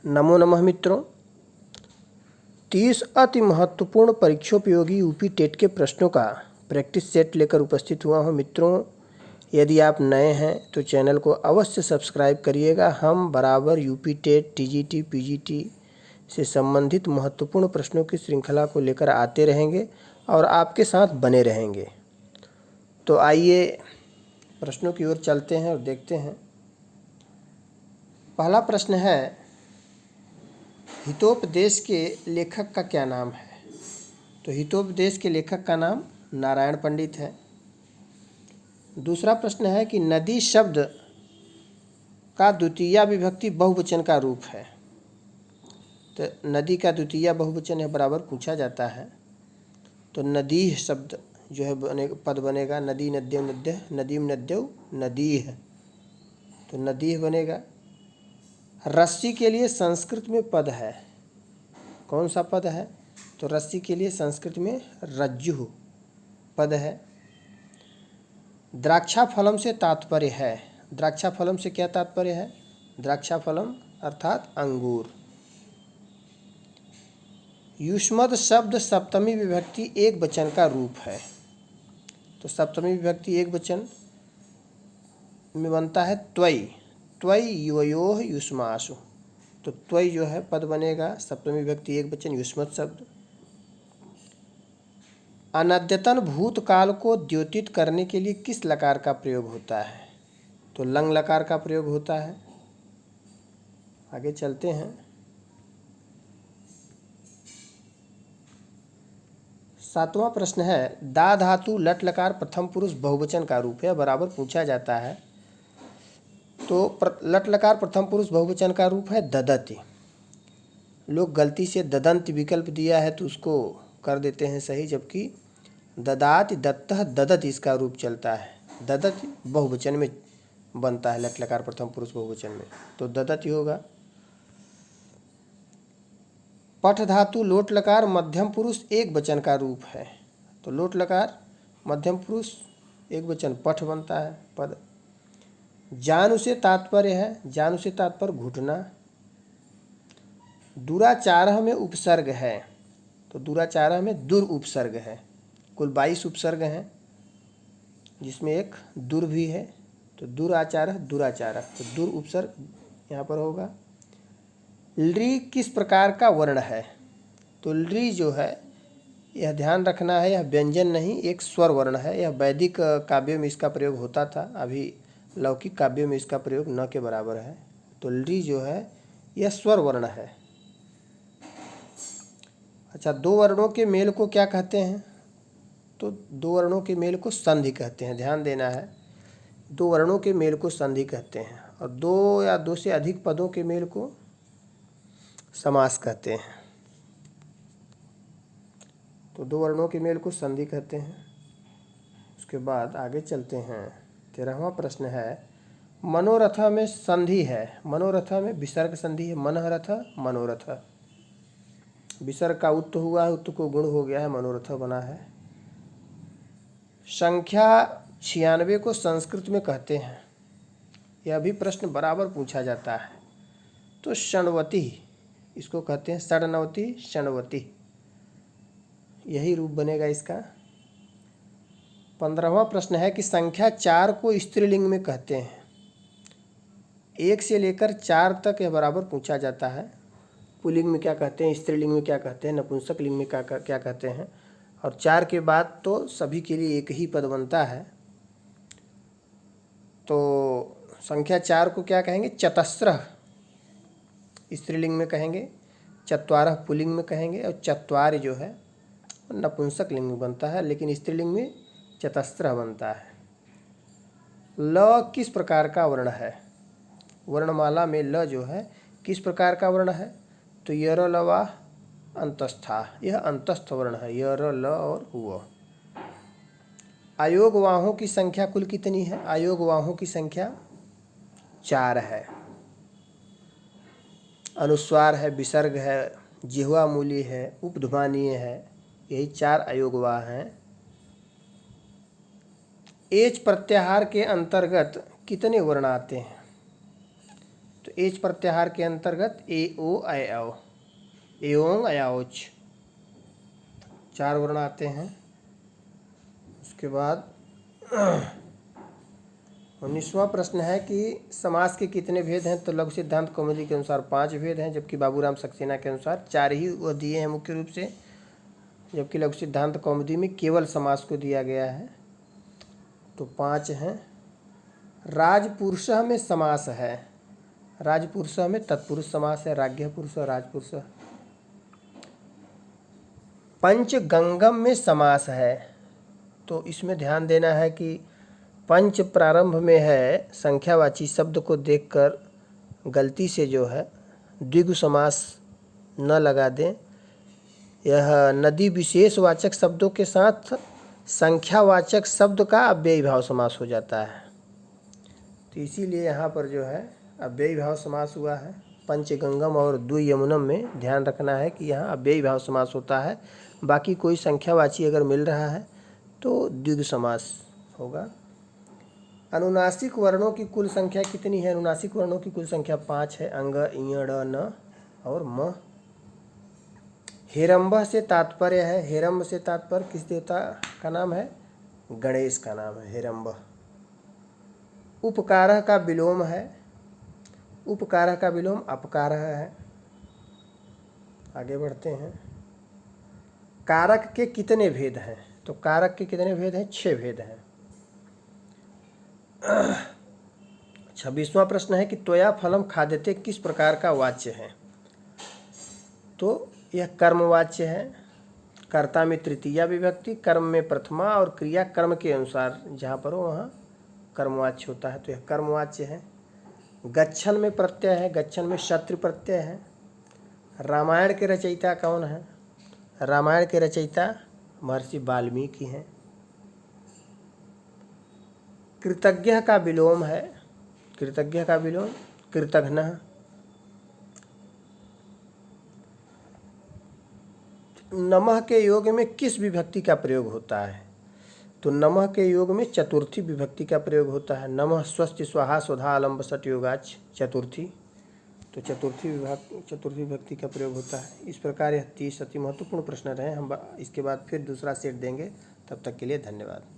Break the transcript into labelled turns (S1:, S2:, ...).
S1: नमो नमः मित्रों। 30 अति महत्वपूर्ण परीक्षोपयोगी यूपी टेट के प्रश्नों का प्रैक्टिस सेट लेकर उपस्थित हुआ हूं। मित्रों, यदि आप नए हैं तो चैनल को अवश्य सब्सक्राइब करिएगा। हम बराबर यूपी टेट, टीजीटी, पीजीटी से संबंधित महत्वपूर्ण प्रश्नों की श्रृंखला को लेकर आते रहेंगे और आपके साथ बने रहेंगे। तो आइए प्रश्नों की ओर चलते हैं और देखते हैं। पहला प्रश्न है, हितोपदेश के लेखक का क्या नाम है? तो हितोपदेश के लेखक का नाम नारायण पंडित है। दूसरा प्रश्न है कि नदी शब्द का द्वितीया विभक्ति बहुवचन का रूप है। तो नदी का द्वितीया बहुवचन है बराबर पूछा जाता है। तो नदी शब्द जो है पद बनेगा नदी नद्यौ नद्य, नदीम नद्यौ नदीह, तो नदीह बनेगा। रस्सी के लिए संस्कृत में पद है, कौन सा पद है? तो रस्सी के लिए संस्कृत में रज्जु पद है। द्राक्षाफलम से तात्पर्य है, द्राक्षाफलम से क्या तात्पर्य है? द्राक्षाफलम अर्थात अंगूर। युष्मद् शब्द सप्तमी विभक्ति एक वचन का रूप है। तो सप्तमी विभक्ति एक वचन में बनता है त्वयि, त्वयि युवयोः युष्मासु। तो त्वयि जो है पद बनेगा सप्तमी विभक्ति एक वचन युष्मत् शब्द। अनद्यतन भूतकाल को द्योतित करने के लिए किस लकार का प्रयोग होता है? तो लंग लकार का प्रयोग होता है। आगे चलते हैं। सातवां प्रश्न है, दा धातु लट लकार प्रथम पुरुष बहुवचन का रूप है, बराबर पूछा जाता है। तो लट लकार प्रथम पुरुष बहुवचन का रूप है ददति। लोग गलती से ददंत विकल्प दिया है तो उसको कर देते हैं सही, जबकि ददाति, दत्तः, ददति इसका रूप चलता है। ददति बहुवचन में बनता है लट लकार प्रथम पुरुष बहुवचन में, तो ददति होगा। पठ धातु लोट लकार मध्यम पुरुष एक वचन का रूप है। तो लोट लकार मध्यम पुरुष एक वचन पठ बनता है पद। जानु से तात्पर्य है, जानु से तात्पर्य घुटना। दुराचारः में उपसर्ग है, तो दुराचारः में दुर उपसर्ग है। कुल 22 उपसर्ग हैं जिसमें एक दुर भी है। तो दुराचारः दुराचारः, तो दुर उपसर्ग यहाँ पर होगा। लृ किस प्रकार का वर्ण है? तो लृ जो है यह ध्यान रखना है, यह व्यंजन नहीं एक स्वर वर्ण है। यह वैदिक काव्यों में इसका प्रयोग होता था, अभी लौकिक काव्यों में इसका प्रयोग न के बराबर है। तो लृ जो है यह स्वर वर्ण है। अच्छा, दो वर्णों के मेल को क्या कहते हैं? तो दो वर्णों के मेल को संधि कहते हैं, ध्यान देना है। दो वर्णों के मेल को संधि कहते हैं और दो या दो से अधिक पदों के मेल को समास कहते हैं। तो दो वर्णों के मेल को संधि कहते हैं। उसके बाद आगे चलते हैं। 13वां प्रश्न है, मनोरथ में संधि है, मनोरथ में विसर्ग संधि है। मनोरथ मनोरथ, विसर्ग का उत्त हुआ है, उत्त को गुण हो गया है, मनोरथ बना है। संख्या 96 को संस्कृत में कहते हैं, यह भी प्रश्न बराबर पूछा जाता है। तो षण्वती इसको कहते हैं, षण्णवती षण्वती, यही रूप बनेगा इसका। 15वां प्रश्न है कि संख्या 4 को स्त्रीलिंग में कहते हैं। 1 से लेकर 4 तक यह बराबर पूछा जाता है। पुल्लिंग में क्या कहते हैं, स्त्रीलिंग में क्या कहते हैं, नपुंसक लिंग में क्या कहते हैं। और 4 के बाद तो सभी के लिए एक ही पद बनता है। तो संख्या 4 को क्या कहेंगे? चतस्रः स्त्रीलिंग में कहेंगे, चत्वारः पुल्लिंग में कहेंगे, और चत्वारि जो है नपुंसक लिंग में बनता है, लेकिन स्त्रीलिंग में चतस्रः बनता है। ल किस प्रकार का वर्ण है? वर्णमाला में ल जो है किस प्रकार का वर्ण है? तो यर लवा अंतस्था, यह अंतस्थ वर्ण है, यर ल और व। अयोगवाहों की संख्या कुल कितनी है? अयोगवाहों की संख्या 4 है। अनुस्वार है, विसर्ग है, जिह्वा मूली है, उपध्मानीय है, यही 4 अयोगवाह हैं। एच प्रत्याहार के अंतर्गत कितने वर्ण आते हैं? तो एच प्रत्याहार के अंतर्गत ए ओ ऐ औ, एओंग अयाओच 4 वर्ण आते हैं। उसके बाद 19वां प्रश्न है कि समास के कितने भेद हैं? तो लघु सिद्धांत कौमुदी के अनुसार 5 भेद हैं, जबकि बाबूराम सक्सेना के अनुसार 4 ही वह दिए हैं मुख्य रूप से, जबकि लघु सिद्धांत कौमुदी में केवल समास को दिया गया है। तो 5 हैं। राजपुरुषः में समास है, राजपुरुषः में तत्पुरुष समास है, राज्ञः पुरुषः राजपुरुषः। पंचगंगम में समास है, तो इसमें ध्यान देना है कि पंच प्रारंभ में है, संख्यावाची शब्द को देखकर गलती से जो है द्विगु समास न लगा दें। यह नदी विशेषवाचक शब्दों के साथ संख्यावाचक शब्द का अव्ययी भाव समास हो जाता है, तो इसीलिए यहाँ पर जो है अव्ययी भाव समास हुआ है। पंचगंगम और द्वियमुनम में ध्यान रखना है कि यहाँ अव्ययी भाव समास होता है, बाकी कोई संख्यावाची अगर मिल रहा है तो द्विगु समास होगा। अनुनासिक वर्णों की कुल संख्या कितनी है? अनुनासिक वर्णों की कुल संख्या 5 है, अंग, इय, ड़, न और म। हेरंब से तात्पर्य है, हेरंब से तात्पर्य किस देवता का नाम है? गणेश का नाम है हेरंब। उपकारः का विलोम है, उपकारः का विलोम अपकारः है। आगे बढ़ते हैं। कारक के कितने भेद हैं? तो कारक के कितने भेद हैं? 6 भेद हैं। 26वां प्रश्न है कि त्वया फलम खाद्यते किस प्रकार का वाच्य है? तो यह कर्मवाच्य है, कर्ता में तृतीया विभक्ति, कर्म में प्रथमा और क्रिया कर्म के अनुसार जहाँ पर हो वहाँ कर्मवाच्य होता है, तो यह कर्मवाच्य है। गच्छन में प्रत्यय है, गच्छन में शत्रु प्रत्यय है। रामायण के रचयिता कौन है? रामायण के रचयिता महर्षि वाल्मीकि हैं। कृतज्ञ का विलोम है, कृतज्ञ का विलोम कृतघ्नः। नमः के योग में किस विभक्ति का प्रयोग होता है? तो नमः के योग में चतुर्थी विभक्ति का प्रयोग होता है। नमः स्वस्ति स्वाहा स्वधा अलम्ब सट योगाच चतुर्थी, तो चतुर्थी विभक्ति का प्रयोग होता है। इस प्रकार यह 30 अति महत्वपूर्ण प्रश्न रहे। हम इसके बाद फिर दूसरा सेट देंगे। तब तक के लिए धन्यवाद।